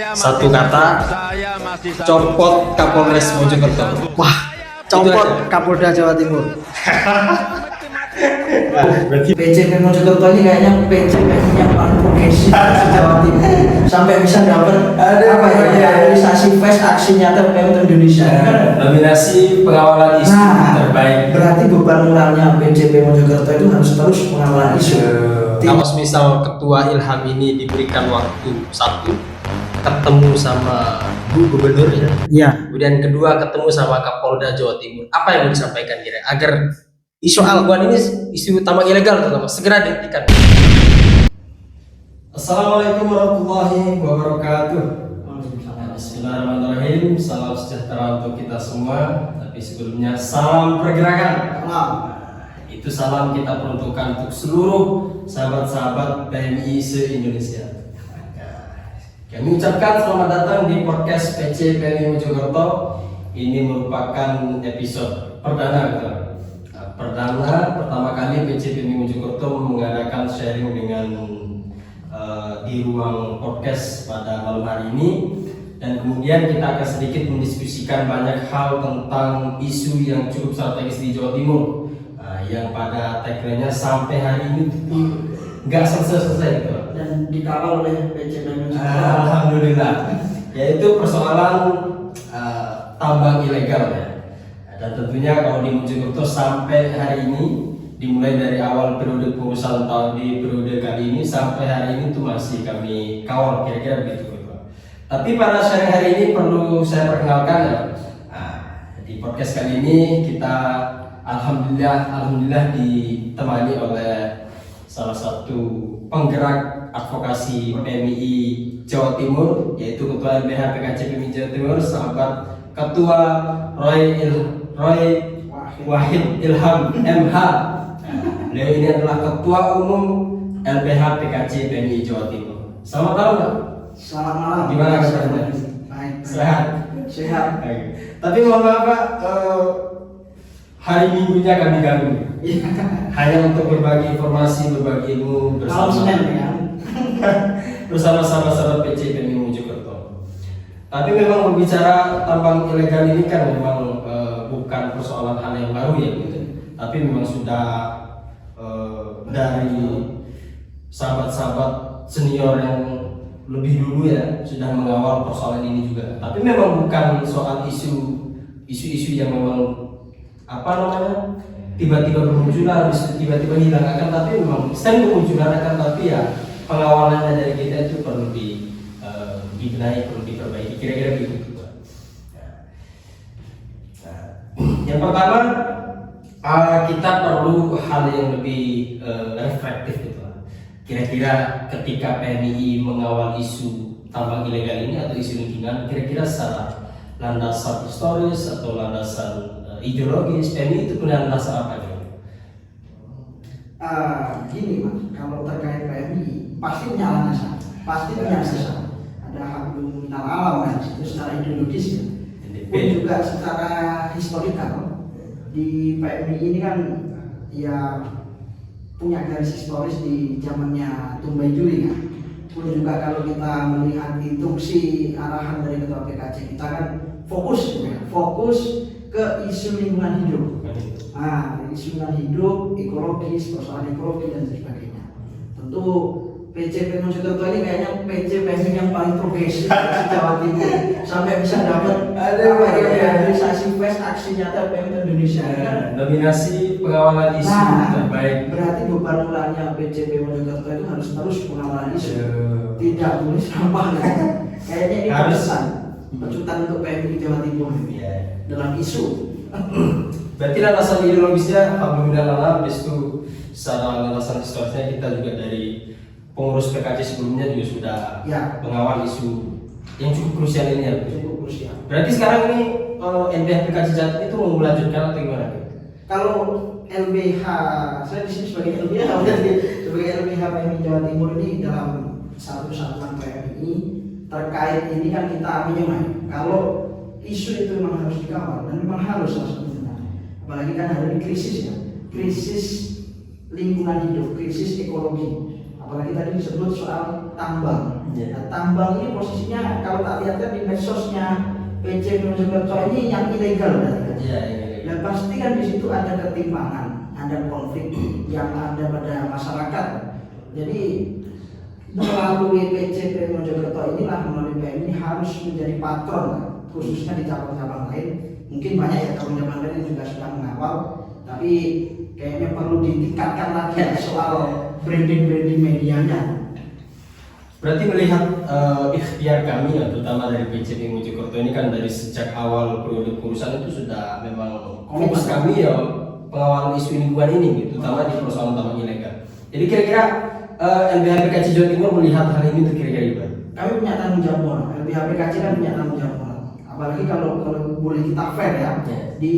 Satu kata, copot Kapolres Mojokerto. Wah, copot Kapolda Jawa Timur. Berarti PCP Mojokerto ini kayaknya PCP yang paling progresif di Jawa Timur. Sampai bisa dapat realisasi fest aksi nyata PMI Indonesia. nominasi pengawalan isu terbaik. Berarti beban moralnya PCP Mojokerto itu harus terus pengawalan isu. Kalau misal Ketua Ilham ini diberikan waktu satu, ketemu sama Bu Gubernur ya. Iya. Kemudian kedua ketemu sama Kapolda Jawa Timur. Apa yang mau disampaikan kira agar isu Al-Quran ini isu tambang ilegal terutama segera dihentikan. Assalamualaikum warahmatullahi wabarakatuh. Bismillahirrahmanirrahim. Salam sejahtera untuk kita semua. Tapi sebelumnya salam pergerakan. Itu salam kita peruntukkan untuk seluruh sahabat-sahabat PMI se-Indonesia. Kami ucapkan selamat datang di podcast PC PMI Mojokerto. Ini merupakan episode perdana. Pertama kali PC PMI Mojokerto mengadakan sharing dengan di ruang podcast pada malam hari ini. Dan kemudian kita akan sedikit mendiskusikan banyak hal tentang isu yang cukup strategis di Jawa Timur, yang pada tagline-nya sampai hari ini nggak selesai gitu. Dan dikawal oleh PCP Mojokerto. Alhamdulillah, yaitu persoalan tambang ilegal ya. Dan tentunya kalau di Mojokerto sampai hari ini, dimulai dari awal periode pengurusan tahun di periode kali ini sampai hari ini tuh masih kami kawal kira-kira begitu. Tapi pada sharing hari ini perlu saya perkenalkan ya. Di podcast kali ini kita alhamdulillah ditemani oleh salah satu penggerak advokasi PMI Jawa Timur, yaitu Ketua LBH PKC PMI Jawa Timur, sahabat Ketua Roy Wahid Ilham MH. Beliau ini adalah Ketua Umum LBH PKC PMI Jawa Timur. Selamat malam Pak. Selamat malam. Gimana kabarnya? Baik. Sehat. Sehat. Tapi mohon maaf Pak, hari Minggunya kami ganggu. Hanya untuk berbagi informasi, berbagi ilmu bersama. Bersama-sama sahabat PC PMI Mojokerto. Tapi memang berbicara tambang ilegal ini kan memang bukan persoalan hal yang baru ya, gitu. Tapi memang sudah dari sahabat-sahabat senior yang lebih dulu ya sudah mengawal persoalan ini juga. Tapi memang bukan soal isu-isu yang memang apa namanya tiba-tiba bermunculan, tiba-tiba hilang, akan tapi memang stand bermunculan, akan tapi ya pengawalannya dari kita itu perlu dibenahi, perlu diperbaiki, kira-kira begitu. Yang pertama, kita perlu hal yang lebih reflektif gitu. Kira-kira ketika PMI mengawal isu tambang ilegal ini atau isu lingkungan, kira-kira secara landasan historis atau landasan ideologis, PMI itu punya landasan apa gitu? Gini Mas, kalau terkait PMI pasti punya landasan, pasti punya landasan. Ada hablum minal alam kan, itu secara ideologis ya. Pun juga secara historikal di PMI ini kan ya punya garis historis di zamannya Tumbai Juli kan. Pun juga kalau kita melihat instruksi arahan dari Ketua PKC, kita kan fokus ke isu lingkungan hidup. Isu lingkungan hidup, ekologis, persoalan ekologi dan sebagainya. Tentu PCP Mojokerto ini kayaknya PCP yang paling progresif di Jawa Timur, sampai bisa dapat realisasi fest aksi nyata PMI Indonesia. Nominasi pengawalan isu terbaik. Berarti beban moralnya PCP Mojokerto itu harus terus pengawalan isu. Tidak boleh sampah kan? Kayaknya ini pecutan untuk PMI Jawa Timur dalam isu. Berarti landasan ideologisnya alhamdulillah habis itu secara landasan historisnya kita juga dari pengurus PKC sebelumnya juga sudah mengawal isu yang cukup krusial ini ya. Cukup krusial. Berarti sekarang ini LBH PKC Jatim itu mau melanjutkan atau gimana? Kalau LBH, saya di sini sebagai LBH, sebagai LBH PMI Jawa Timur ini dalam satu satuan PMI terkait ini kan kita menyemai. Kalau isu itu memang harus dikawal dan memang harus sebenarnya. Apalagi kan hari ini krisis ya, krisis lingkungan hidup, krisis ekologi. Apalagi tadi disebut soal tambang. Iya. Nah, tambang ini posisinya kalau tak lihat di medsosnya PC Mojokerto ini yang ilegal berarti kan? Iya, ini. Dan pasti kan di situ ada ketimpangan, ada konflik yang ada pada masyarakat. Jadi melalui PCP Mojokerto inilah, melalui PM ini harus menjadi patron, khususnya di cabang-cabang lain. Mungkin banyak ya cabang-cabang lain yang juga sudah mengawal, tapi kayaknya perlu ditingkatkan lagi soal branding medianya. Berarti melihat ikhtiar kami ya, terutama dari PCP Mojokerto ini kan dari sejak awal periode pengurusan itu sudah memang fokus kami ya pengawalan isu lingkungan ini gitu, terutama di persoalan tambang ilegal. Jadi kira-kira LBH PKC Jawa Timur melihat hal ini itu kira-kira gimana? Kami punya tanggung jawab moral. LBH PKC kan punya tanggung jawab moral. Apalagi kalau boleh kita fair ya, di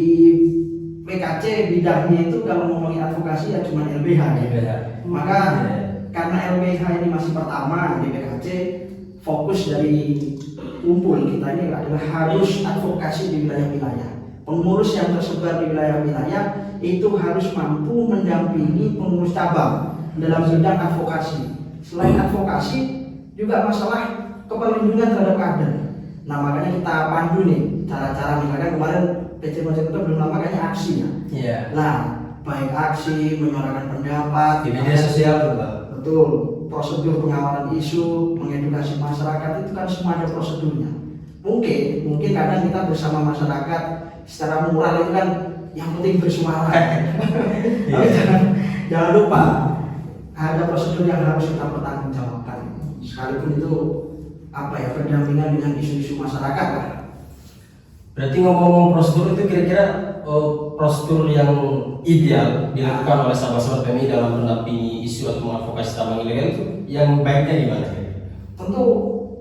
PKC bidangnya itu kalau ngomongin advokasi ya cuma LBH. Maka karena LBH ini masih pertama di PKC, fokus dari kumpul kita ini adalah harus advokasi di wilayah-wilayah. Pengurus yang tersebar di wilayah-wilayah itu harus mampu mendampingi pengurus cabang dalam bidang advokasi. Selain advokasi, juga masalah keperlindungan terhadap kader. Nah makanya kita pandu nih cara-cara, misalkan kemarin PC Mojokerto belum lama kayaknya aksi ya. Iya. Nah baik aksi, menyuarakan pendapat Di media sosial tuh, Pak. betul, prosedur pengawalan isu, mengedukasi masyarakat itu kan semua ada prosedurnya. Mungkin kadang kita bersama masyarakat secara moral itu kan yang penting bersuara. Tapi jangan lupa ada prosedur yang harus kita pertanggungjawabkan. Sekalipun itu berdampingan dengan isu-isu masyarakat lah. Berarti ngomong-ngomong prosedur itu kira-kira prosedur yang ideal dilakukan oleh sahabat-sahabat PMI dalam mendampingi isu atau mengadvokasi tambang ilegal itu yang baiknya gimana? Tentu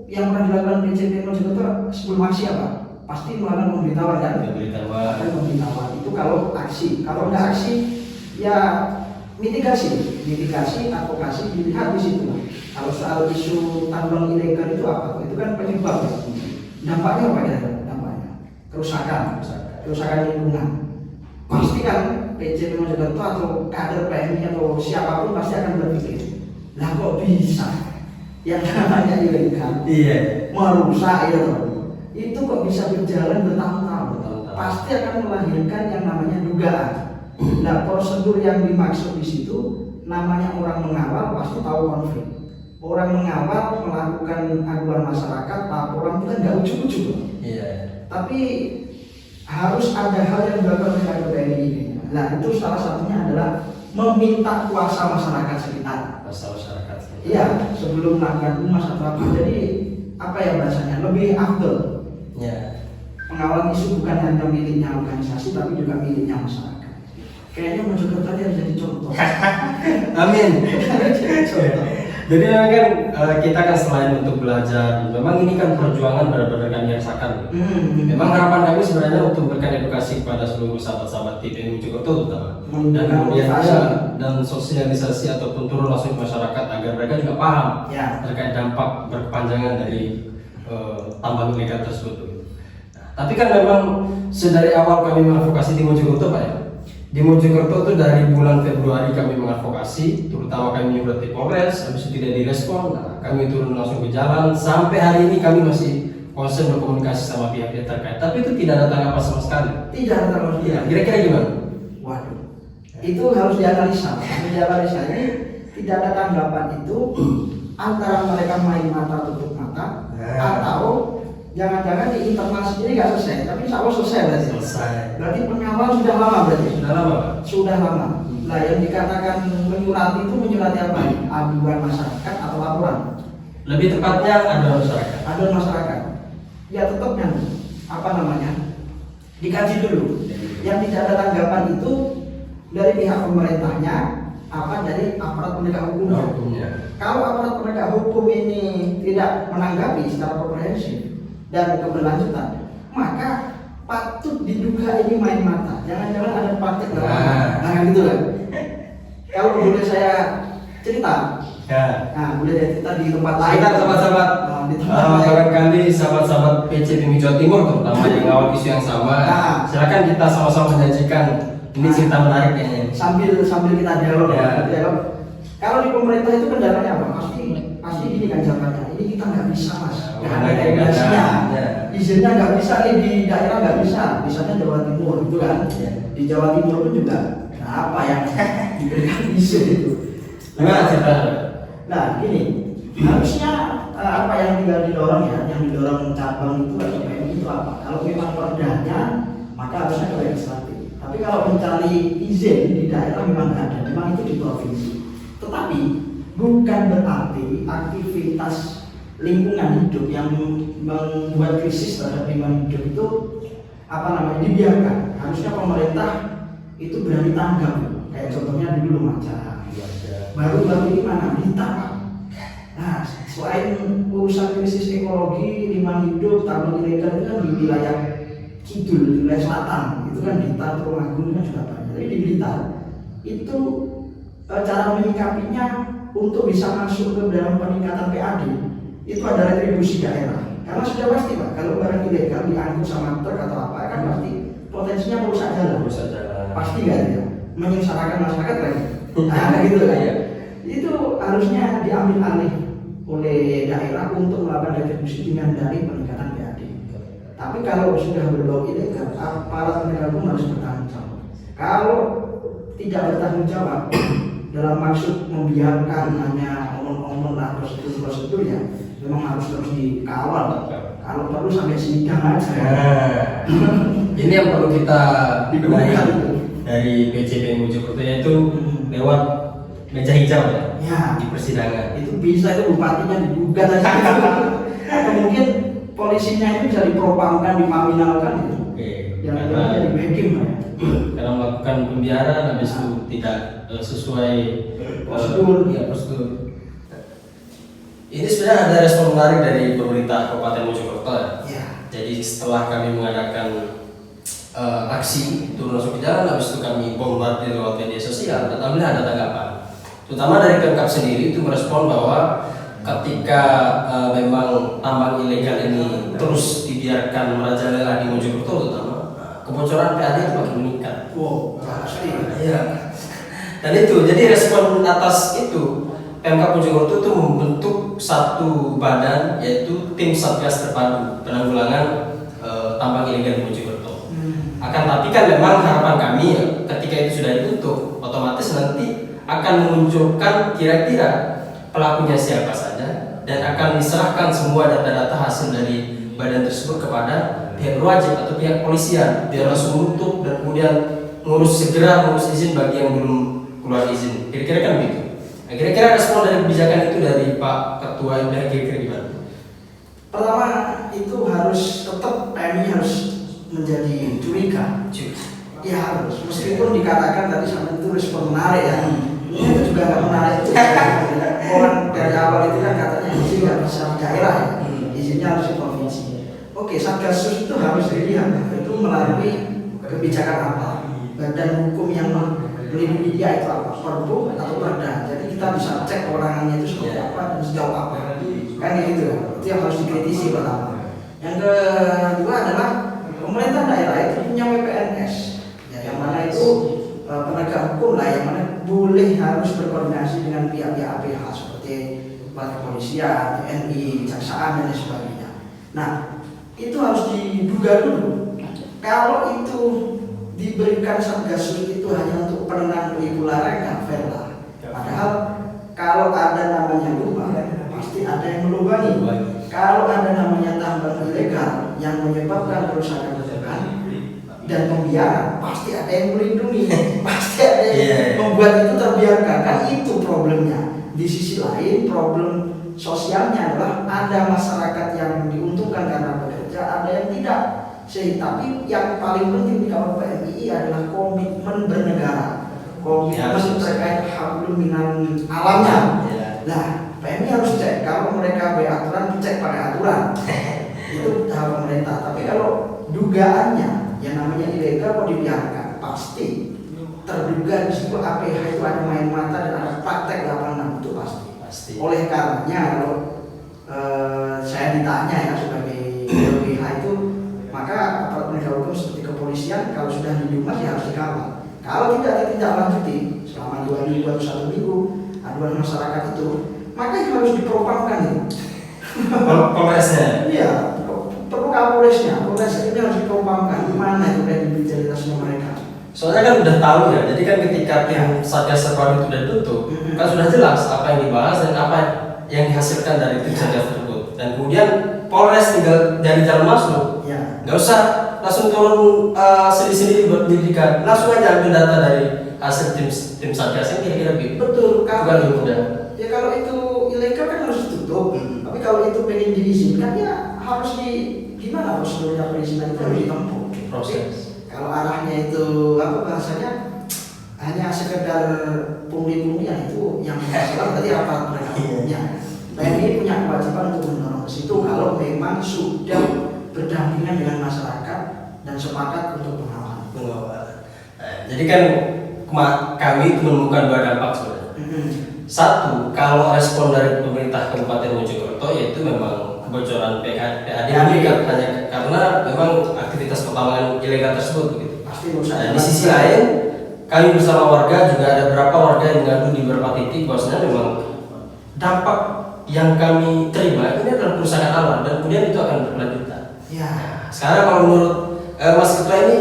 yang pernah dilakukan PCP Mojokerto sebelum aksi apa? Pasti melakukan pemberitahuan kan? Pemberitahuan itu kalau aksi, kalau nggak aksi ya mitigasi, advokasi dilihat di situ. Kalau soal isu tambang ilegal itu apa? Itu kan penyebab. Dampaknya apa ya? Kerusakan lingkungan. Pasti kan PCP Mojokerto atau kader PMI atau siapapun pasti akan berpikir, lah kok bisa yang namanya ilegal merusak itu kok bisa berjalan bertahun-tahun. Pasti akan melahirkan yang namanya dugaan. Nah prosedur yang dimaksud di situ namanya orang mengawal pasti tahu konflik. Orang mengawal melakukan aduan masyarakat, laporan itu kan nggak ujuk-ujuk. Tapi harus ada hal yang dilakukan oleh kader PMI ini. Nah itu salah satunya adalah meminta kuasa masyarakat sekitar. Iya, sebelum melakukan humas atau apa. Jadi apa ya bahasanya lebih afdol. Pengawalan isu bukan hanya miliknya organisasi tapi juga miliknya masyarakat. Kayaknya Mojokerto tadi harus jadi contoh. Amin. Jadi memang kan kita kan selain untuk belajar, memang ini kan perjuangan benar-benar kami rasakan. Memang harapan kami sebenarnya untuk memberikan edukasi kepada seluruh sahabat-sahabat PMI Mojokerto terutama, dan kemudian dan sosialisasi ataupun turun langsung ke masyarakat agar mereka juga paham terkait dampak berkepanjangan dari tambang ilegal tersebut. Tapi kan memang sedari awal kami mengadvokasi di Mojokerto, Pak ya. Di Mojokerto itu dari bulan Februari kami mengadvokasi, terutama kami menyurat di Polres, habis itu tidak direspon, kami turun langsung ke jalan. Sampai hari ini kami masih konsen berkomunikasi sama pihak-pihak terkait, tapi itu tidak ada tanggapan sama sekali. Tidak ada tanggapan. Kira-kira gimana? Waduh, itu harus dianalisa. Ini tidak ada tanggapan itu antara mereka main mata tutup mata, atau jangan-jangan di internal sendiri nggak selesai, tapi insya Allah selesai berarti. Berarti pengawal sudah lama berarti. Sudah lama. Nah yang dikatakan menyurati itu menyurati apa? Aduan masyarakat atau laporan? Lebih tepatnya aduan masyarakat. Aduan masyarakat. Ya tetapnya dikaji dulu. Yang tidak ada tanggapan itu dari pihak pemerintahnya, dari aparat penegak hukumnya. Kalau aparat penegak hukum ini tidak menanggapi secara komprehensif dan keberlanjutan, maka patut diduga ini main mata. Jangan-jangan ada praktik gitu kan. Kalau boleh saya cerita, boleh saya cerita di tempat lain. Sahabat-sahabat, barangkali sahabat-sahabat PCP Jawa Timur terutama yang ngawal isu yang sama, silakan kita sama-sama menyajikan ini cerita menarik Sambil kita dialog. Kalau di pemerintah itu kendalanya apa? Pasti pasti gini kan jawabannya, ini kita nggak bisa mas, nggak ada Mana regulasinya, ya. izinnya nggak bisa nih di daerah nggak bisa, misalnya Jawa Timur gitu kan, Ya. di Jawa Timur pun juga apa yang diberikan izin itu. Gimana cerita? Nah gini, harusnya apa yang tinggal didorong ya, yang didorong cabang itu atau PMI itu apa? Kalau memang perdanya, maka harusnya ke legislatif. Tapi kalau mencari izin di daerah memang nggak ada, memang itu di provinsi. Tetapi bukan berarti aktivitas lingkungan hidup yang membuat krisis terhadap lingkungan hidup itu dibiarkan. Harusnya pemerintah itu berani tanggap. Kayak contohnya dulu Lumajang. Baru-baru ini mana ditangkap. Nah, selain urusan krisis ekologi, lingkungan hidup, tambang ilegal itu kan di wilayah kidul, di wilayah selatan, itu kan di Blitar, Tulungagung itu kan juga banyak. Tapi di Blitar itu cara menyikapinya untuk bisa masuk ke dalam peningkatan PAD itu ada retribusi daerah. Karena sudah pasti Pak, kalau barang ilegal diangkut sama truk atau apa kan pasti potensinya merusak jalan. Pasti kan ya, menyengsarakan masyarakat lagi. Nah, gitu kan ya. Itu harusnya diambil alih oleh daerah untuk melakukan retribusi dengan dari peningkatan PAD. Tapi kalau sudah berbau ilegal, aparat penegak hukum harus bertanggung jawab. Kalau tidak bertanggung jawab dalam maksud membiarkan hanya omong-omong lah prosedur ya, memang harus terus dikawal. Kalau perlu sampai sidang aja. Ini yang perlu kita benahi dari PCP Mojokerto yaitu lewat meja hijau ya, di persidangan. Itu bisa itu bupatinya digugat aja. Atau mungkin polisinya itu bisa dipropampkan, dipaminalkan itu. Oke. Yang jadi backing ya. Karena melakukan pembiaran habis itu tidak sesuai prosedur. Ya, prosedur. Ini sebenarnya ada respon menarik dari pemerintah Kabupaten Mojokerto ya. Jadi setelah kami mengadakan aksi turun masuk ke jalan, habis itu kami bombardir lewat media sosial, dan alhamdulillah ada tanggapan. Terutama dari Pemkab sendiri itu merespon bahwa ketika memang tambang ilegal ini terus dibiarkan merajalela di Mojokerto terutama, kebocoran PAD itu makin meningkat. Wow, pasti. Iya. Dan itu jadi respon atas itu Pemkab Mojokerto itu membentuk satu badan yaitu tim Satgas Terpadu Penanggulangan Tambang Ilegal di Mojokerto. Akan tapi kan memang harapan kami ketika itu sudah dibentuk, otomatis nanti akan memunculkan kira-kira pelakunya siapa saja dan akan diserahkan semua data-data hasil dari badan tersebut kepada pihak berwajib atau pihak polisian biar langsung menutup dan kemudian segera mengurus izin bagi yang belum keluar izin. Kira-kira kan begitu. Nah, kira-kira respon dari kebijakan itu dari Pak Ketua MPH kira-kira gimana? Pertama itu harus tetap PMI harus menjadi curiga. Ya harus, meskipun dikatakan tadi sama itu respon menarik ya. Ini juga nggak menarik itu. Orang dari awal itu kan katanya izin nggak bisa di daerah ya, izinnya harus di provinsi. Oke, Satgasus itu harus dilihat itu melalui kebijakan apa, badan hukum yang melindungi dia itu apa, perbu atau perda. Jadi kita bisa cek kewenangannya itu seperti apa dan sejauh apa. Kan gitu, itu yang harus dikritisi pertama. Yang kedua adalah pemerintah daerah itu punya WPNS, ya, yang mana itu penegak hukum lah, yang mana boleh harus berkoordinasi dengan pihak-pihak APH seperti kepolisian, TNI, kejaksaan dan lain sebagainya. Nah, itu harus diduga dulu. Kalau itu diberikan Satgasus itu hanya untuk penenang pelipulan nggak fair lah. Padahal kalau ada namanya lubang, pasti ada yang melubangi. Kalau ada namanya tambang ilegal yang menyebabkan kerusakan lingkungan dan pembiaran, pasti ada yang melindungi, pasti ada yang membuat itu terbiarkan. Kan itu problemnya. Di sisi lain problem sosialnya adalah ada masyarakat yang diuntungkan karena bekerja, ada yang tidak. Tapi yang paling penting di kawan PMI adalah komitmen bernegara, komitmen terkait hablum minan alamnya. Nah, PMI harus cek, kalau mereka beraturan, cek pakai aturan. Itu hal pemerintah. Tapi kalau dugaannya yang namanya ilegal kok dibiarkan, pasti terduga di situ APH itu ada main mata dan ada praktek lapangan, itu pasti. Oleh karenanya kalau saya ditanya ya sebagai LBH itu, maka aparat penegak hukum seperti kepolisian kalau sudah diduga ya harus dikawal. Kalau tidak lanjuti selama 2 minggu atau 1 minggu aduan masyarakat itu, maka itu harus dipropampkan itu. Polresnya. Iya, perlu Kapolresnya, Polres ini harus dipropampkan gimana itu kredibilitasnya mereka. Soalnya kan udah tahu ya, jadi kan ketika tim Satgas terpadu itu udah tutup, kan sudah jelas apa yang dibahas dan apa yang dihasilkan dari tim Satgas tersebut. Dan kemudian Polres tinggal dari jalan masuk, nggak usah langsung turun sendiri-sendiri buat pendidikan, langsung aja ambil data dari hasil tim Satgas yang kira-kira begitu. Betul, Bukan lebih mudah. Ya kalau itu ilegal kan harus ditutup, tapi kalau itu pengen diizinkan ya harus gimana prosedurnya perizinan itu harus ditempuh. Proses. Kalau arahnya itu apa bahasanya hanya sekedar pungli-punglian itu yang masalah tadi aparat penegak hukumnya. TNI punya kewajiban untuk mendorong ke situ kalau memang sudah berdampingan dengan masyarakat dan sepakat untuk pengawalan. Jadi kan kami itu menemukan 2 dampak sebenarnya. Satu, kalau respon dari pemerintah Kabupaten Mojokerto yaitu memang kebocoran PAD hanya karena memang aktivitas pertambangan ilegal tersebut begitu. Pasti di sisi lain, kami bersama warga juga ada beberapa warga yang mengadu di beberapa titik bahwasanya memang dampak yang kami terima ini adalah kerusakan alam dan kemudian itu akan berkelanjutan. Ya. Sekarang kalau menurut Mas Ketua ini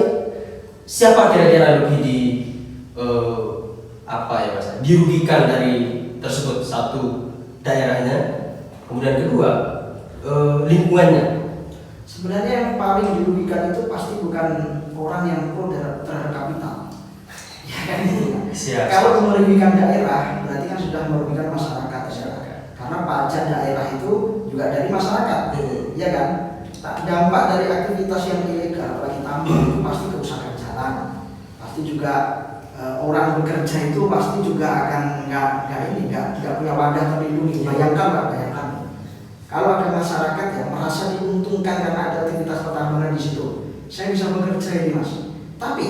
siapa kira-kira lebih dirugikan dari tersebut? Satu, daerahnya, kemudian kedua lingkungannya. Sebenarnya yang paling dirugikan itu pasti bukan orang yang pro terhadap kapital. Ya kan itu. Kalau merugikan daerah berarti kan sudah merugikan masyarakat. Karena pajak daerah itu juga dari masyarakat, ya kan? Dampak dari aktivitas yang ilegal, apalagi tambang itu pasti kerusakan jalan, pasti juga orang bekerja itu pasti juga akan nggak punya wadah terlindungi. Bayangkan. Kalau ada masyarakat yang merasa diuntungkan karena ada aktivitas pertambangan di situ, saya bisa bekerja ini mas. Tapi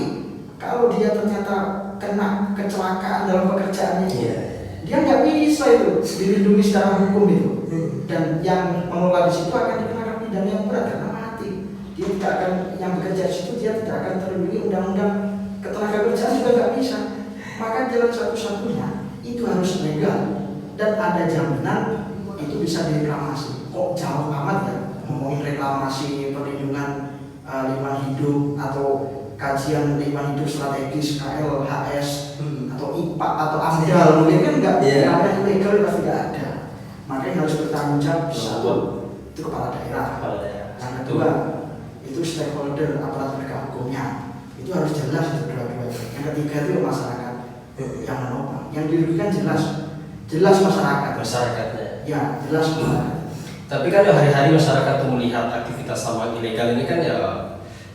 kalau dia ternyata kena kecelakaan dalam pekerjaannya, dia nggak bisa itu dilindungi secara hukum itu. Dan yang mengelola di situ akan dikenakan pidana yang berat karena mati. Dia tidak akan, yang bekerja di situ dia tidak akan terlindungi undang-undang ketenagakerjaan juga nggak bisa. Maka jalan satu-satunya itu harus legal dan ada jaminan itu bisa direklamasi. Kok jauh amat ya ngomongin reklamasi perlindungan lingkungan hidup atau kajian lingkungan hidup strategis KLHS atau IPA atau AMDAL mungkin kan nggak namanya ilegal pasti nggak ada. Makanya harus bertanggung jawab satu itu kepala daerah. Yang kedua itu stakeholder aparat penegak hukumnya itu harus jelas itu dua-duanya. Yang ketiga itu masyarakat yang menopang. Yang dirugikan jelas masyarakatnya. Ya jelas masyarakat. Tapi kan hari-hari masyarakat tuh melihat aktivitas tambang ilegal ini kan ya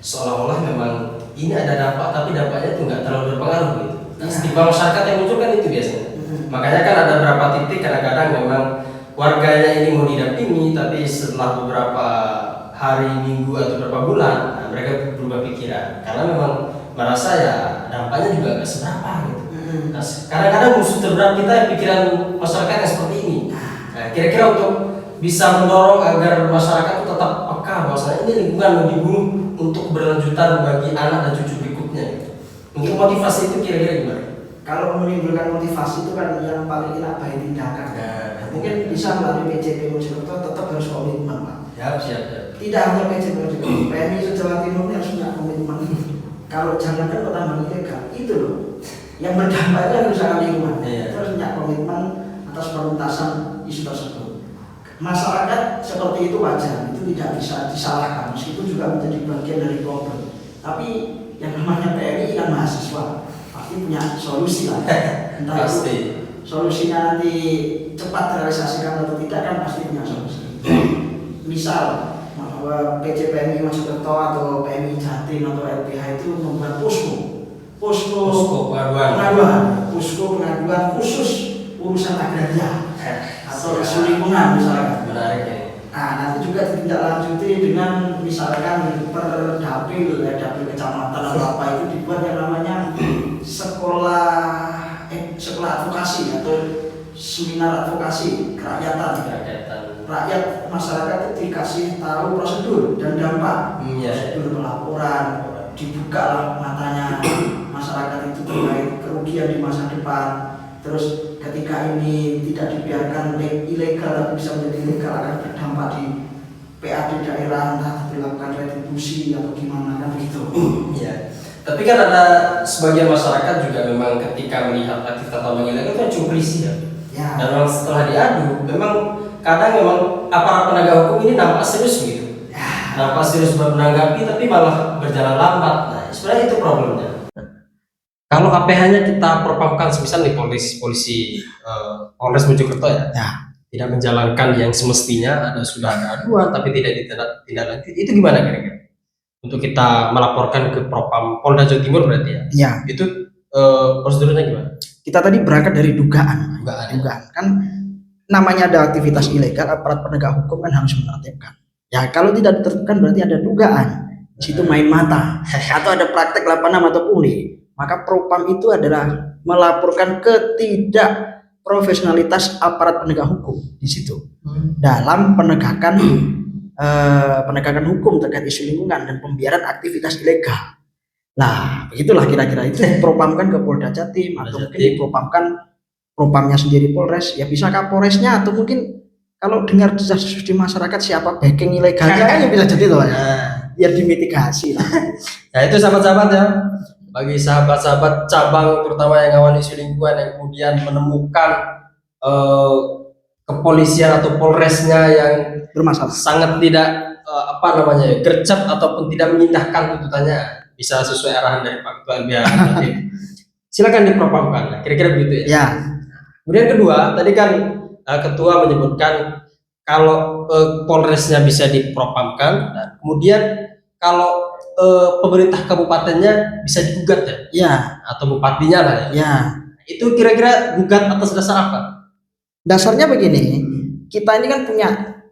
seolah-olah memang ini ada dampak tapi dampaknya tuh nggak terlalu berpengaruh gitu. Nah, stigma masyarakat yang muncul kan itu biasanya. Makanya kan ada beberapa titik kadang-kadang memang warganya ini mau didampingi tapi setelah beberapa hari, minggu atau beberapa bulan mereka berubah pikiran karena memang merasa ya dampaknya juga nggak seberapa gitu. Nah, kadang-kadang musuh terberat kita yang pikiran masyarakat yang seperti ini. Nah, kira-kira untuk bisa mendorong agar masyarakat itu tetap peka bahwasanya ini lingkungan mau dibunuh untuk berlanjutan bagi anak dan cucu berikutnya gitu. Untuk motivasi itu kira-kira gimana? Kalau menimbulkan motivasi itu kan yang paling enak baik tindakan. Mungkin bisa melalui PCP Mojokerto tetap harus komitmen Pak. Siap. Tidak hanya PCP Mojokerto, PMI Jawa Timur ini harus punya komitmen. Kalau jangankan pertambangan ilegal, itu loh yang berdampaknya kerusakan lingkungan. Itu harus punya komitmen atas penuntasan isu tersebut. Masyarakat seperti itu wajar, itu tidak bisa disalahkan meskipun juga menjadi bagian dari problem. Tapi yang namanya PMI kan mahasiswa pasti punya solusi lah. Entah itu solusinya nanti cepat terrealisasikan atau tidak kan pasti punya solusi. Misal bahwa PCPMI Mojokerto atau PMI Jatim atau LPH itu membuat posko pengaduan khusus urusan agraria atau isu lingkungan misalnya. Menarik ya. Nah nanti juga ditindaklanjuti dengan misalkan per dapil kecamatan atau apa itu dibuat yang namanya sekolah advokasi atau seminar advokasi kerakyatan. Rakyat masyarakat itu dikasih tahu prosedur dan dampak prosedur pelaporan, dibuka lah matanya masyarakat itu terkait kerugian di masa depan, Terus ketika ini tidak dibiarkan ilegal tapi bisa menjadi legal akan berdampak di PAD daerah, entah dilakukan retribusi atau gimana kan begitu. Ya. Tapi kan ada sebagian masyarakat juga memang ketika melihat aktivitas tambang ilegal itu kan cuma polisi ya. Ya. Dan memang setelah diadu, memang kadang memang aparat penegak hukum ini nampak serius gitu. Nampak serius menanggapi tapi malah berjalan lambat. Nah, sebenarnya itu problemnya. Kalau APH-nya kita propamkan semisal nih polisi Polres Mojokerto ya, tidak menjalankan yang semestinya, sudah ada aduan tapi tidak ditindaklanjuti, itu gimana kira-kira? Untuk kita melaporkan ke Propam Polda Jawa Timur berarti ya? Ya. Itu prosedurnya gimana? Kita tadi berangkat dari dugaan. Dugaan. Kan namanya ada aktivitas ilegal, aparat penegak hukum kan harus menertibkan. Ya kalau tidak ditertibkan berarti ada dugaan. Di situ main mata atau ada praktek 86 atau pungli. Maka Propam itu adalah melaporkan ketidak profesionalitas aparat penegak hukum di situ dalam penegakan hukum terkait isu lingkungan dan pembiaran aktivitas ilegal. Nah, begitulah kira-kira itu propamkan ke Polda Jatim atau mungkin dipropamkan Propamnya sendiri Polres, ya bisa Kapolresnya atau mungkin kalau dengar desas-desus di masyarakat siapa backing ilegalnya ya bisa jadi loh ya. Biar dimitigasi lah. Nah, itu sahabat-sahabat ya. Bagi sahabat-sahabat cabang terutama yang ngawal isu lingkungan yang kemudian menemukan kepolisian atau Polresnya yang bermasalah, sangat tidak gercep ataupun tidak mengindahkan tuntutannya, bisa sesuai arahan dari Pak Ketua LBH. Silakan dipropamkan, kira-kira begitu ya. Ya. Kemudian kedua, tadi kan Ketua menyebutkan kalau Polresnya bisa dipropamkan, dan kemudian kalau pemerintah kabupatennya bisa digugat ya? Ya. Atau bupatinya lah ya? Ya. Itu kira-kira gugat atas dasar apa? Dasarnya begini, kita ini kan punya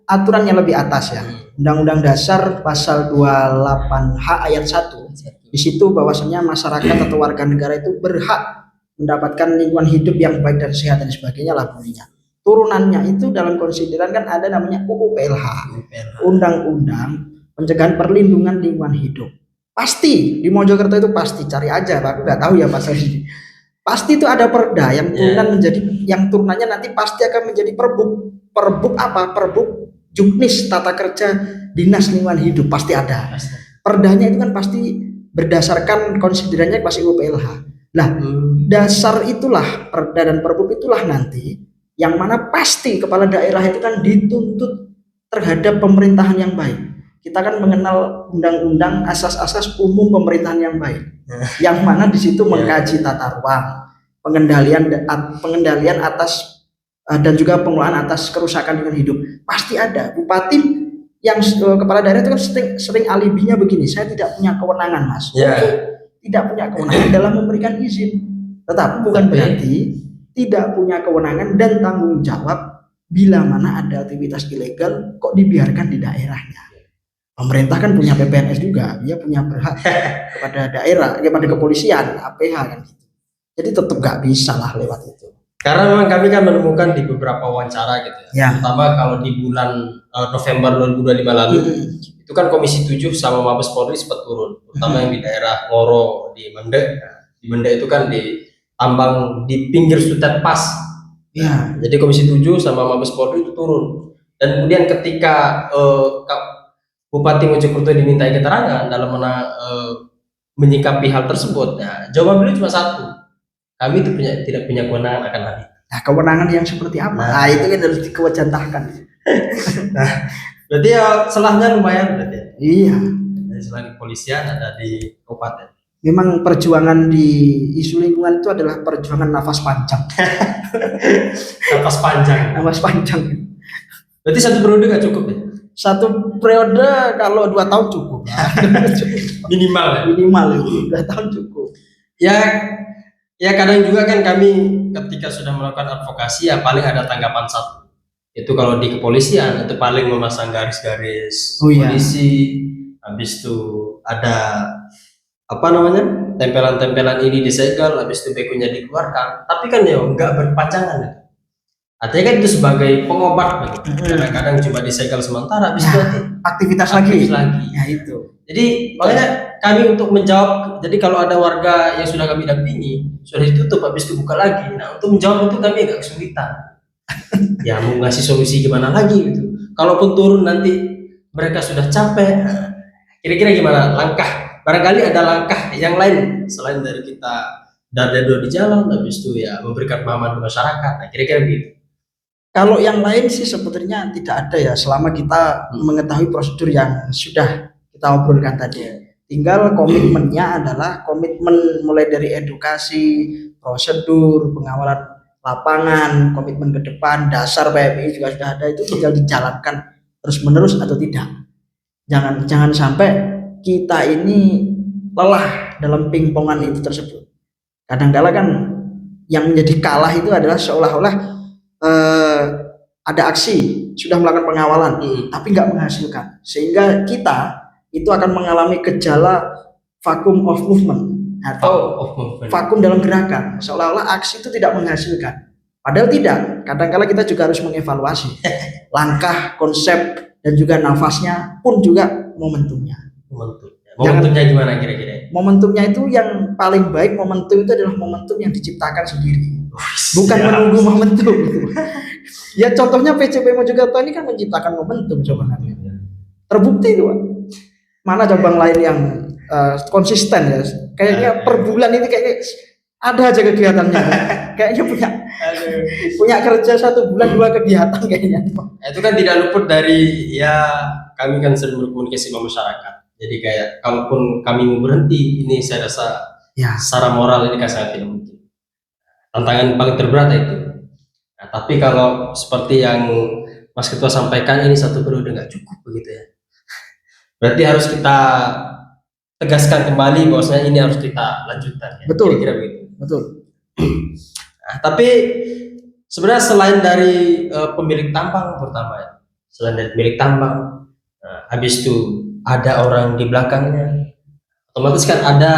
aturan yang lebih atas ya. Undang-Undang Dasar pasal 28H ayat 1. Di situ bahwasanya masyarakat atau warga negara itu berhak mendapatkan lingkungan hidup yang baik dan sehat dan sebagainya lah bunyinya. Turunannya itu dalam konsideran kan ada namanya UU PLH. Undang-Undang Pencegahan Perlindungan Lingkungan Hidup. Pasti di Mojokerto itu pasti, cari aja, aku nggak tahu ya pasal ini. Pasti itu ada perda yang turunan menjadi, yang turunannya nanti pasti akan menjadi perbuk apa? Perbuk Juknis Tata Kerja Dinas Lingkungan Hidup pasti ada. Perdanya itu kan pasti berdasarkan konsiderannya pasti UU PLH. Nah, dasar itulah perda dan perbuk itulah nanti yang mana pasti kepala daerah itu kan dituntut terhadap pemerintahan yang baik. Kita kan mengenal undang-undang asas-asas umum pemerintahan yang baik, yang mana di situ mengkaji tata ruang, pengendalian atas dan juga pengelolaan atas kerusakan lingkungan hidup. Pasti ada. Bupati yang kepala daerah itu kan sering alibinya begini, saya tidak punya kewenangan mas, tidak punya kewenangan dalam memberikan izin, tetapi bukan berarti tidak punya kewenangan dan tanggung jawab bila mana ada aktivitas ilegal kok dibiarkan di daerahnya. Pemerintah kan punya PPNS juga, dia punya berhak kepada daerah, kepada kepolisian, APH kan gitu. Jadi tetap gak bisa lah lewat itu. Karena memang kami kan menemukan di beberapa wawancara gitu ya. Pertama kalau di bulan November 2025 lalu, itu kan Komisi 7 sama Mabes Polri sempat turun, terutama yang di daerah Ngoro, di Mende. Di Mende itu kan di tambang di pinggir Sutet Pas. Jadi Komisi 7 sama Mabes Polri itu turun. Dan kemudian ketika Bupati Mojokerto dimintai keterangan dalam menyikapi hal tersebut, nah, jawaban beliau cuma satu, kami itu tidak punya kewenangan akan hal itu. Nah, kewenangan yang seperti apa? Nah, itu kan harus dikewajantahkan. Nah, berarti ya selahnya lumayan berarti. Iya. Selain kepolisian ada di kabupaten. Memang perjuangan di isu lingkungan itu adalah perjuangan nafas panjang. Nafas panjang. Nafas panjang. Berarti satu periode gak cukup ya? Satu periode kalau 2 tahun cukup. Minimal ya? Minimal itu 2 tahun cukup. Ya kadang juga kan kami ketika sudah melakukan advokasi ya paling ada tanggapan satu. Itu kalau di kepolisian itu paling memasang garis-garis polisi. Habis itu ada tempelan-tempelan ini disegel, habis itu begonya dikeluarkan. Tapi kan ya nggak berpanjangan ya. Artinya kan itu sebagai pengobat begitu. Kadang-kadang cuma disegel sementara, habis itu nanti aktivitas aktif lagi. lagi. Ya itu. Jadi makanya kami untuk menjawab, jadi kalau ada warga yang sudah kami dampingi sudah ditutup habis itu buka lagi. Nah untuk menjawab itu kami agak kesulitan. Ya mau ngasih solusi gimana lagi gitu. Kalaupun turun nanti mereka sudah capek. Nah, kira-kira gimana langkah? Barangkali ada langkah yang lain selain dari kita dada di jalan, habis itu ya memberikan pemahaman ke masyarakat. Nah kira-kira begitu. Kalau yang lain sih sebetulnya tidak ada ya, selama kita mengetahui prosedur yang sudah kita obrolkan tadi. Tinggal komitmennya adalah komitmen mulai dari edukasi, prosedur, pengawalan lapangan, komitmen ke depan, dasar PMI juga sudah ada, itu tinggal dijalankan terus menerus atau tidak. Jangan sampai kita ini lelah dalam pingpongan itu tersebut. Kadang-kala kan yang menjadi kalah itu adalah seolah-olah ada aksi sudah melakukan pengawalan tapi nggak menghasilkan, sehingga kita itu akan mengalami gejala vacuum of movement atau vakum dalam gerakan, seolah-olah aksi itu tidak menghasilkan, padahal tidak. Kadang-kala kita juga harus mengevaluasi langkah, konsep, dan juga nafasnya pun juga momentumnya. Momentumnya gimana kira-kira? Momentumnya itu yang paling baik, momentum itu adalah momentum yang diciptakan sendiri, bukan menunggu momentum gitu. Ya contohnya PCP Mojokerto ini kan menciptakan momentum sebenarnya. Terbukti itu, Pak. Mana cabang lain yang konsisten ya? Kayaknya per bulan ini kayaknya ada aja kegiatannya. Kayaknya punya kerja 1 bulan 2 kegiatan kayaknya. Itu kan tidak luput dari, ya kami kan sering berkomunikasi sama masyarakat. Jadi kayak kalaupun kami mau berhenti, ini saya rasa ya, secara moral ini kan sangat tidak mungkin. Tantangan paling terberat itu. Nah, tapi kalau seperti yang Mas Ketua sampaikan, ini 1 periode nggak cukup begitu ya. Berarti harus kita tegaskan kembali bahwasanya ini harus kita lanjutkan. Ya? Betul. Kira-kira begitu. Betul. Nah, tapi sebenarnya selain dari pemilik tambang pertama ya, selain dari pemilik tambang, habis itu ada orang di belakangnya, otomatis kan ada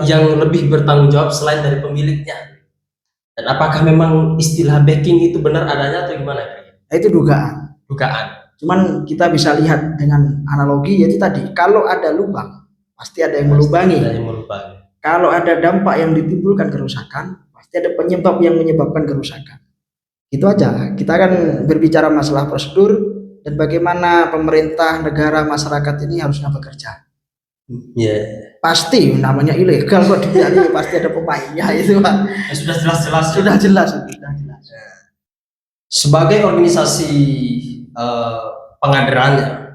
yang lebih bertanggung jawab selain dari pemiliknya. Dan apakah memang istilah backing itu benar adanya atau gimana? Itu dugaan. Cuman kita bisa lihat dengan analogi, yaitu tadi, kalau ada lubang pasti ada yang melubangi. Kalau ada dampak yang ditimbulkan kerusakan, pasti ada penyebab yang menyebabkan kerusakan. Itu aja. Kita akan berbicara masalah prosedur dan bagaimana pemerintah, negara, masyarakat ini harusnya bekerja. Pasti namanya ilegal kok dibiarkan, pasti ada pemainnya itu, Pak. Sudah jelas. Sebagai organisasi pengaderannya,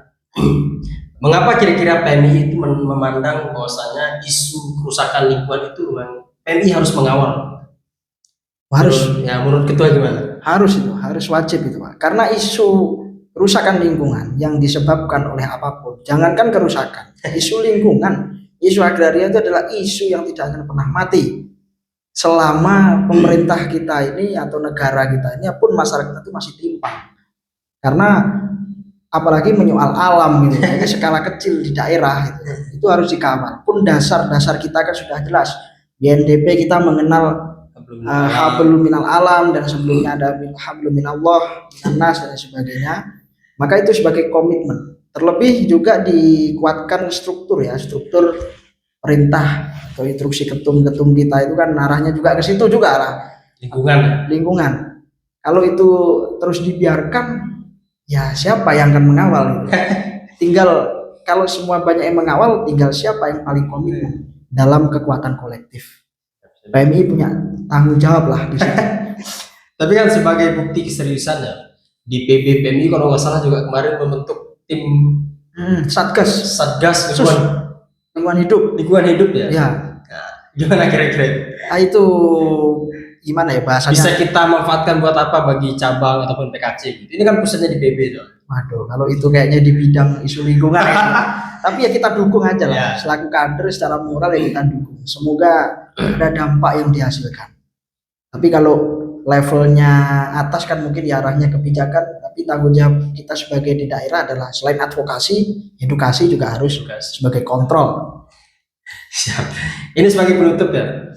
mengapa kira-kira PMI itu memandang bahwasanya isu kerusakan lingkungan itu PMI harus mengawal? Menurut Ketua gimana? Harus wajib itu, Pak. Karena isu kerusakan lingkungan yang disebabkan oleh apapun, jangankan kerusakan, isu lingkungan, isu agraria itu adalah isu yang tidak akan pernah mati selama pemerintah kita ini atau negara kita ini pun masyarakat itu masih timpang. Karena apalagi menyoal alam gitu, ini skala kecil di daerah itu harus dikawal. Pun dasar kita kan sudah jelas. Di NDP kita mengenal hablum minal alam, dan sebelumnya ada hablum minallah, minas dan sebagainya. Maka itu sebagai komitmen. Terlebih juga dikuatkan struktur perintah atau instruksi ketum-ketum kita itu kan arahnya juga ke situ juga lah. Lingkungan. Kalau itu terus dibiarkan, ya siapa yang akan mengawal gitu. Tinggal kalau semua banyak yang mengawal, tinggal siapa yang paling komitmen dalam kekuatan kolektif. PMI punya tanggung jawab lah di situ. Tapi kan sebagai bukti keseriusannya, di PB PMI kalau nggak salah juga kemarin membentuk tim Satgas lingkungan hidup ya. Ya. Nah, gimana kira-kira? Itu gimana ya bahasanya? Bisa kita manfaatkan buat apa bagi cabang ataupun PKC? Ini kan pusatnya di PB dong. Waduh, kalau itu kayaknya di bidang isu lingkungan ya. Tapi ya kita dukung aja lah. Selaku kader secara moral ya kita dukung. Semoga ada dampak yang dihasilkan. Tapi kalau levelnya atas kan mungkin ya arahnya kebijakan, tapi tanggung jawab kita sebagai di daerah adalah selain advokasi, edukasi juga harus sebagai kontrol. Siap. Ini sebagai penutup ya.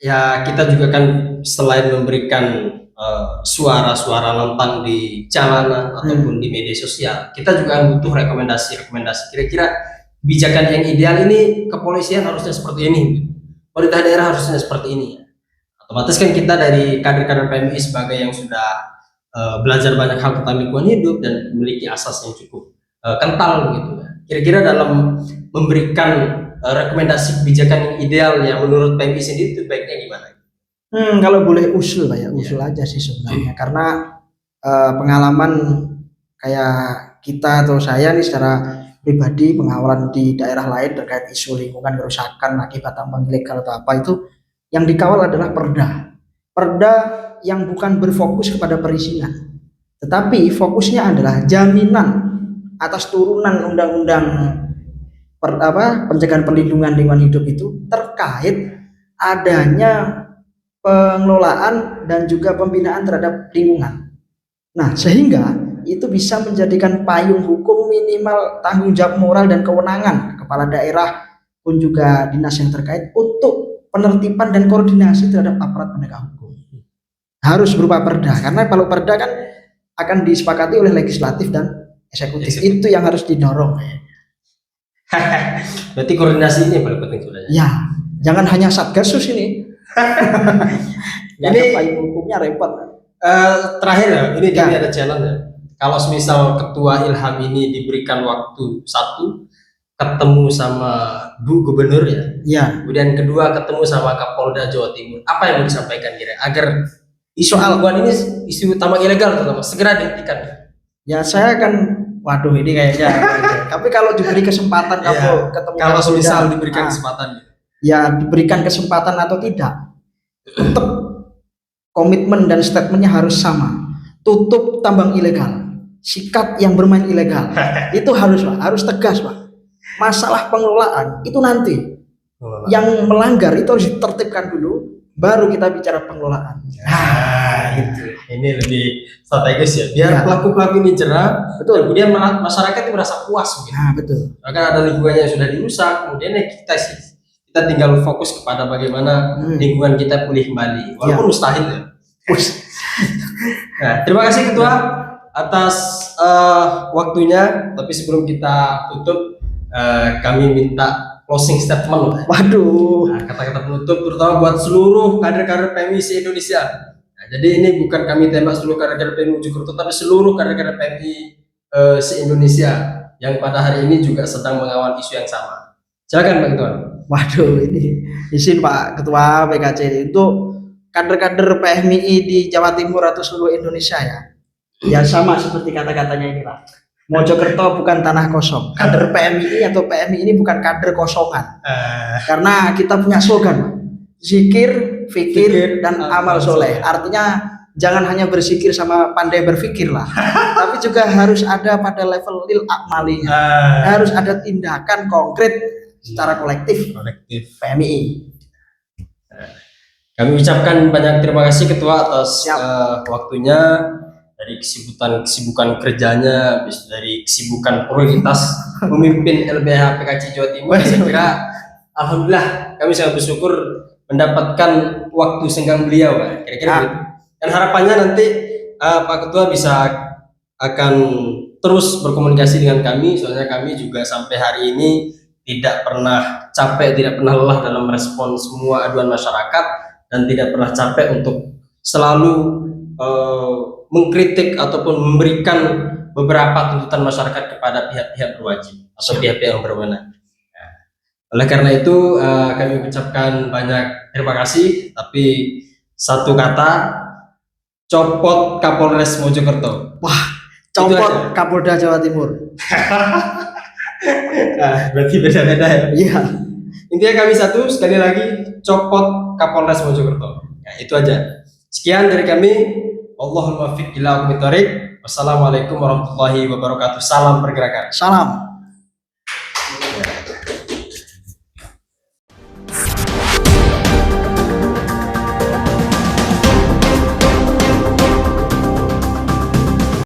ya kita juga kan selain memberikan suara-suara lantang di jalanan ataupun di media sosial, kita juga butuh rekomendasi-rekomendasi. Kira-kira kebijakan yang ideal ini kepolisian harusnya seperti ini, pemerintah daerah harusnya seperti ini. Otomatis kan kita dari kader-kader PMI sebagai yang sudah belajar banyak hal tentang lingkungan hidup dan memiliki asas yang cukup kental gitu. Kira-kira dalam memberikan rekomendasi kebijakan yang ideal yang menurut PMI sendiri itu baiknya gimana? Kalau boleh usul Pak ya, usul aja sih sebenarnya. Karena pengalaman kayak kita atau saya nih secara pribadi pengawalan di daerah lain terkait isu lingkungan kerusakan akibat tambang ilegal atau apa itu yang dikawal adalah perda. Perda yang bukan berfokus kepada perizinan, tetapi fokusnya adalah jaminan atas turunan undang-undang pencegahan perlindungan lingkungan hidup itu terkait adanya pengelolaan dan juga pembinaan terhadap lingkungan. Nah, sehingga itu bisa menjadikan payung hukum minimal tanggung jawab moral dan kewenangan kepala daerah pun juga dinas yang terkait untuk penertiban dan koordinasi terhadap aparat penegak hukum. Harus berupa perda, karena kalau perda kan akan disepakati oleh legislatif dan eksekutif. Itu yang harus didorong. Berarti koordinasi ini yang paling penting sebenarnya. Ya, jangan hanya Satgasus ini. Ini payung hukumnya repot. Terakhir ya, ini kami ada challenge ya. Kalau misal Ketua Ilham ini diberikan waktu satu ketemu sama Bu Gubernur ya, kemudian kedua ketemu sama Kapolda Jawa Timur, apa yang mau disampaikan kira agar isu lingkungan ini, isu tambang ilegal terutama segera dihentikan? Ya saya akan, waduh ini kayaknya. Tapi kalau diberi kesempatan kamu ketemu, kalau misal diberikan kesempatan, ya diberikan kesempatan atau tidak, tetap komitmen dan statementnya harus sama. Tutup tambang ilegal, sikat yang bermain ilegal. Itu harus Pak, harus tegas Pak. Masalah pengelolaan itu nanti yang melanggar itu harus ditertibkan dulu, baru kita bicara pengelolaan. Gitu. Ini lebih strategis ya, biar pelaku-pelaku ini jerah, betul. Kemudian masyarakat itu merasa puas gitu. Betul. Bahkan ada lingkungannya yang sudah dirusak, kemudian kita tinggal fokus kepada bagaimana lingkungan kita pulih kembali, walaupun mustahil ya. Nah, terima kasih Ketua atas waktunya. Tapi sebelum kita tutup, kami minta closing statement. Waduh. Nah, kata-kata penutup terutama buat seluruh kader-kader PMI se-Indonesia. Nah, jadi ini bukan kami tembak seluruh kader-kader PMI Mojokerto, tapi seluruh kader-kader PMI se-Indonesia yang pada hari ini juga sedang mengawal isu yang sama. Silakan Pak Ketua. Waduh, ini izin Pak Ketua PKC untuk kader-kader PMI di Jawa Timur atau seluruh Indonesia ya. Ya sama seperti kata-katanya ini Pak. Mojokerto bukan tanah kosong. Kader PMI atau PMI ini bukan kader kosongan. Karena kita punya slogan Pak. Zikir, fikir, dan amal soleh. Artinya jangan hanya berzikir sama pandai berfikir lah. Tapi juga harus ada pada level lil akmalinya. Harus ada tindakan konkret secara kolektif PMI. Kami ucapkan banyak terima kasih Ketua atas waktunya, dari kesibukan kerjanya, dari kesibukan prioritas memimpin LBH PKC Jawa Timur. Saya kira alhamdulillah kami sangat bersyukur mendapatkan waktu senggang beliau Pak. Kira-kira gitu. Dan harapannya nanti Pak Ketua akan terus berkomunikasi dengan kami, soalnya kami juga sampai hari ini tidak pernah capek, tidak pernah lelah dalam merespon semua aduan masyarakat, dan tidak pernah capek untuk selalu mengkritik ataupun memberikan beberapa tuntutan masyarakat kepada pihak-pihak berwajib atau pihak-pihak yang berwenang. Oleh karena itu kami ucapkan banyak terima kasih, tapi satu kata, copot Kapolres Mojokerto. Wah, copot Kapolda Jawa Timur. Nah, berarti beda-beda ya. Iya. Intinya kami satu, sekali lagi, copot Kapolres Mojokerto. Ya, itu aja. Sekian dari kami. Allahumma fiq ila aqwamit thoriq. Wassalamualaikum warahmatullahi wabarakatuh. Salam pergerakan. Salam.